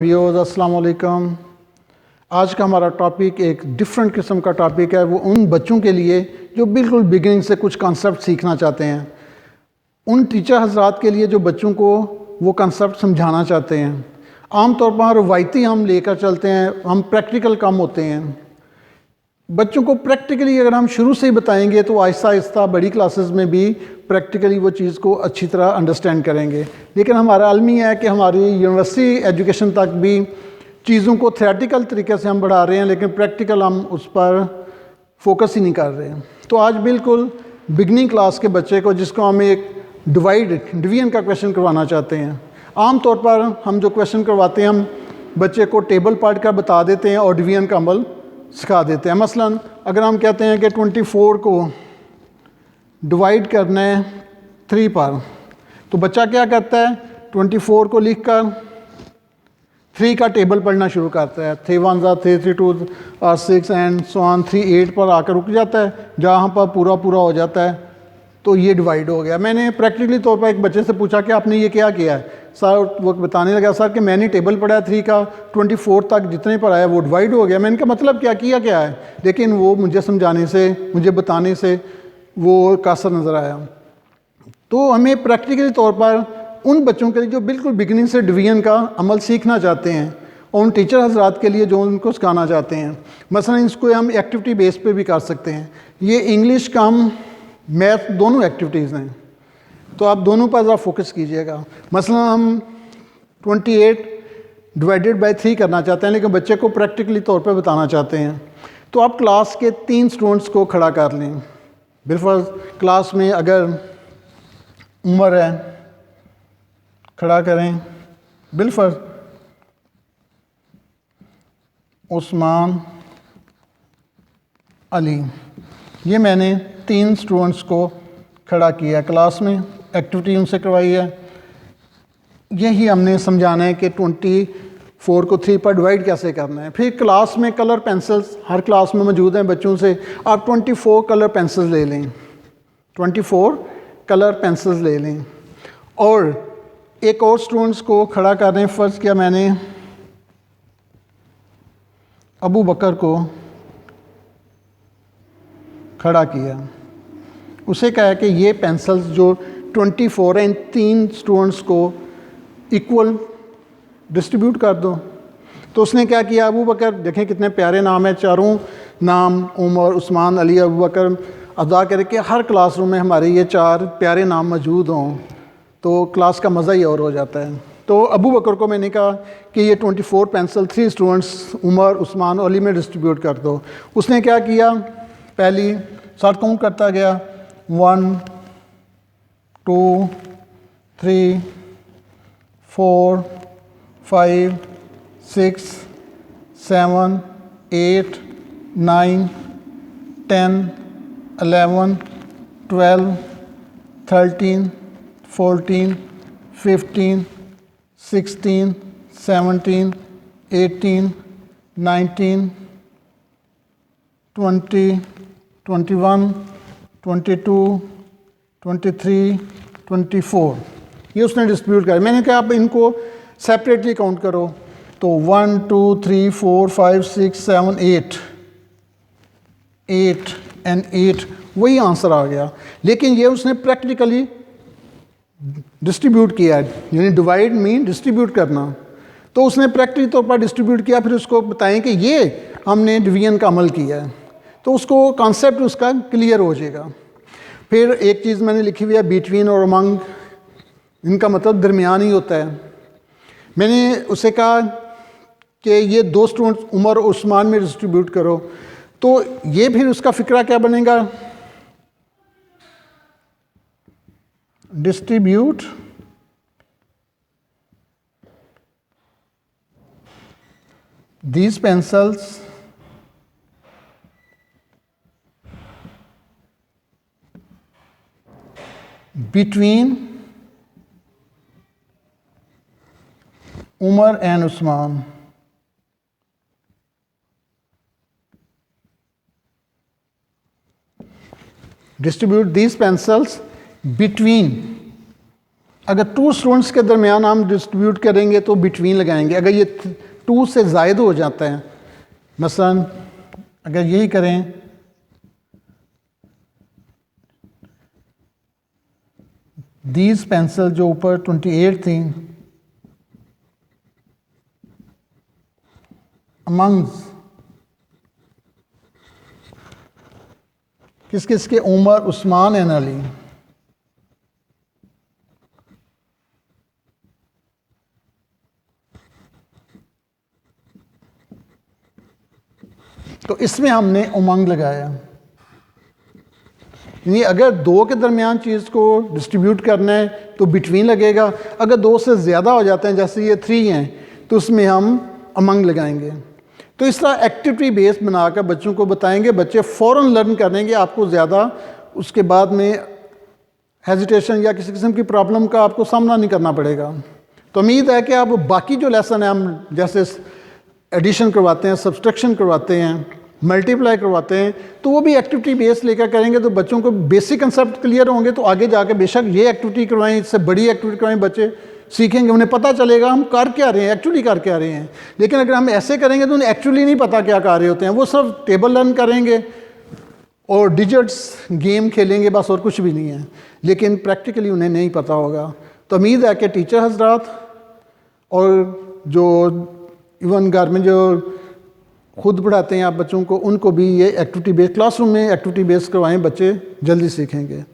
Viewers अस्सलाम वालेकुम। आज का हमारा टॉपिक एक डिफरेंट किस्म का टॉपिक है। वो उन बच्चों के लिए जो बिल्कुल बिगिनिंग से कुछ कंसेप्ट सीखना चाहते हैं, उन टीचर हजरात के लिए जो बच्चों को वो कंसेप्ट समझाना चाहते हैं। आम तौर पर रवायती हम लेकर चलते हैं, हम प्रैक्टिकल कम होते हैं। बच्चों को प्रैक्टिकली अगर हम शुरू से ही बताएंगे तो आहिस्ता आहिस्ता बड़ी क्लासेस में भी प्रैक्टिकली वो चीज़ को अच्छी तरह अंडरस्टैंड करेंगे। लेकिन हमारा अलमी है कि हमारी यूनिवर्सिटी एजुकेशन तक भी चीज़ों को थ्योरेटिकल तरीके से हम बढ़ा रहे हैं, लेकिन प्रैक्टिकल हम उस पर फोकस ही नहीं कर रहे हैं। तो आज बिल्कुल बिगनिंग क्लास के बच्चे को, जिसको हम एक डिवीजन का क्वेश्चन करवाना चाहते हैं। आम तौर पर हम जो क्वेश्चन करवाते हैं, हम बच्चे को टेबल पढ़ कर बता देते हैं और डिवीजन का अमल सिखा देते हैं। मसलन अगर हम कहते हैं कि 24 को डिवाइड करना है 3 पर, तो बच्चा क्या करता है, 24 को लिख कर 3 का टेबल पढ़ना शुरू करता है। 3 1 3 3 2 6 एंड सो ऑन 3 8 पर आकर रुक जाता है। जहाँ पर पूरा पूरा हो जाता है तो ये डिवाइड हो गया। मैंने प्रैक्टिकली तौर पर एक बच्चे से पूछा कि आपने ये क्या किया है। सर वो बताने लगा, सर कि मैंने टेबल पढ़ा 3 का 24 तक जितने पर आया वो डिवाइड हो गया। मैंने कहा मतलब क्या किया क्या है, लेकिन वो मुझे समझाने से, मुझे बताने से वो कासर नज़र आया। तो हमें प्रैक्टिकली तौर पर उन बच्चों के लिए जो बिल्कुल बिगिनिंग से डिवीजन का अमल सीखना चाहते हैं, और उन टीचर हजरात के लिए जो उनको सिखाना चाहते हैं, मसलन इसको हम एक्टिविटी बेस पे भी कर सकते हैं। ये इंग्लिश कम मैथ दोनों एक्टिविटीज़ हैं, तो आप दोनों पर ज़रा फोकस कीजिएगा। मसलन हम 28 डिवाइडेड बाय 3 करना चाहते हैं, लेकिन बच्चे को प्रैक्टिकली तौर पे बताना चाहते हैं, तो आप क्लास के 3 स्टूडेंट्स को खड़ा कर लें। बिलफर्ज क्लास में अगर उमर है, खड़ा करें। बिलफर्ज उस्मान, अली, ये मैंने 3 स्टूडेंट्स को खड़ा किया क्लास में, एक्टिविटी उनसे करवाई है। यही हमने समझाना है कि 24 को 3 पर डिवाइड कैसे करना है। फिर क्लास में कलर पेंसिल्स हर क्लास में मौजूद हैं बच्चों से, आप 24 कलर पेंसिल्स ले लें, 24 कलर पेंसिल्स ले लें। और एक और स्टूडेंट्स को खड़ा कर रहे हैं। फ़र्ज़ किया मैंने अबू बकर को खड़ा किया, उसे कहा कि ये पेंसिल्स जो 24 हैं, इन 3 स्टूडेंट्स को इक्वल डिस्ट्रीब्यूट कर दो। तो उसने क्या किया, अबू बकर, देखें कितने प्यारे नाम है, चारों नाम उमर, उस्मान, अली, अबू बकर अदा करके हर क्लासरूम में हमारे ये 4 प्यारे नाम मौजूद हों तो क्लास का मज़ा ही और हो जाता है। तो अबू बकर को मैंने कहा कि ये 24 पेंसिल 3 स्टूडेंट्स उमर, उस्मान, अली में डिस्ट्रीब्यूट कर दो। उसने क्या किया, पहली साथ काउंट करता गया, 1 2 3 4 5 6 7 8 9 10 11 12 13 14 15 16 17 18 19 20 21 22 23 24 ये उसने डिस्ट्रीब्यूट किया। मैंने कहा आप इनको सेपरेटली काउंट करो, तो 1 2 3 4 5 6 7 8 एंड 8 वही आंसर आ गया। लेकिन ये उसने प्रैक्टिकली डिस्ट्रीब्यूट किया है, यानी डिवाइड मीन डिस्ट्रीब्यूट करना। तो उसने प्रैक्टिकली तौर पर डिस्ट्रीब्यूट किया, फिर उसको बताएं कि ये हमने डिवीजन का अमल किया है, तो उसको कॉन्सेप्ट उसका क्लियर हो जाएगा। फिर एक चीज़ मैंने लिखी हुई है, बिटवीन और अमंग, इनका मतलब दरमियान ही होता है। मैंने उसे कहा कि ये 2 स्टूडेंट्स उमर और उस्मान में डिस्ट्रीब्यूट करो, तो ये फिर उसका फ़िक्रा क्या बनेगा, distribute these pencils between Umar and Usman. Distribute these pencils between अगर 2 स्टूडेंट्स के दरमियान हम डिस्ट्रीब्यूट करेंगे तो बिटवीन लगाएंगे। अगर ये 2 से ज़ायद हो जाता है, मसलन अगर यही करें, दीज पेंसिल जो ऊपर 28 थी, अमंग्स किस किस के, उमर, उस्मान एंड अली। तो इसमें हमने उमंग लगाया। यानी अगर 2 के दरमियान चीज़ को डिस्ट्रीब्यूट करना है तो बिटवीन लगेगा। अगर 2 से ज़्यादा हो जाते हैं, जैसे ये 3 हैं, तो उसमें हम अमंग लगाएंगे। तो इस तरह एक्टिविटी बेस बनाकर बच्चों को बताएंगे, बच्चे फ़ौरन लर्न करेंगे, आपको ज़्यादा उसके बाद में हेजिटेशन या किसी किस्म की प्रॉब्लम का आपको सामना नहीं करना पड़ेगा। तो उम्मीद है कि आप बाकी जो लेसन है, हम जैसे एडिशन करवाते हैं, सब्सट्रैक्शन करवाते हैं, मल्टीप्लाई करवाते हैं, तो वो भी एक्टिविटी बेस लेकर करेंगे तो बच्चों को बेसिक कंसेप्ट क्लियर होंगे। तो आगे जाके बेशक ये एक्टिविटी करवाएं, इससे बड़ी एक्टिविटी करवाएं, बच्चे सीखेंगे, उन्हें पता चलेगा हम कर क्या रहे हैं, एक्चुअली कर क्या रहे हैं। लेकिन अगर हम ऐसे करेंगे तो उन्हें एक्चुअली नहीं पता क्या कर रहे होते हैं, वो सिर्फ टेबल लर्न करेंगे और डिजिट्स गेम खेलेंगे, बस और कुछ भी नहीं है, लेकिन प्रैक्टिकली उन्हें नहीं पता होगा। तो उम्मीद है कि टीचर हजरात और जो इवन घर में जो खुद पढ़ाते हैं आप बच्चों को, उनको भी ये एक्टिविटी बेस्ड क्लासरूम में एक्टिविटी बेस्ड करवाएं, बच्चे जल्दी सीखेंगे।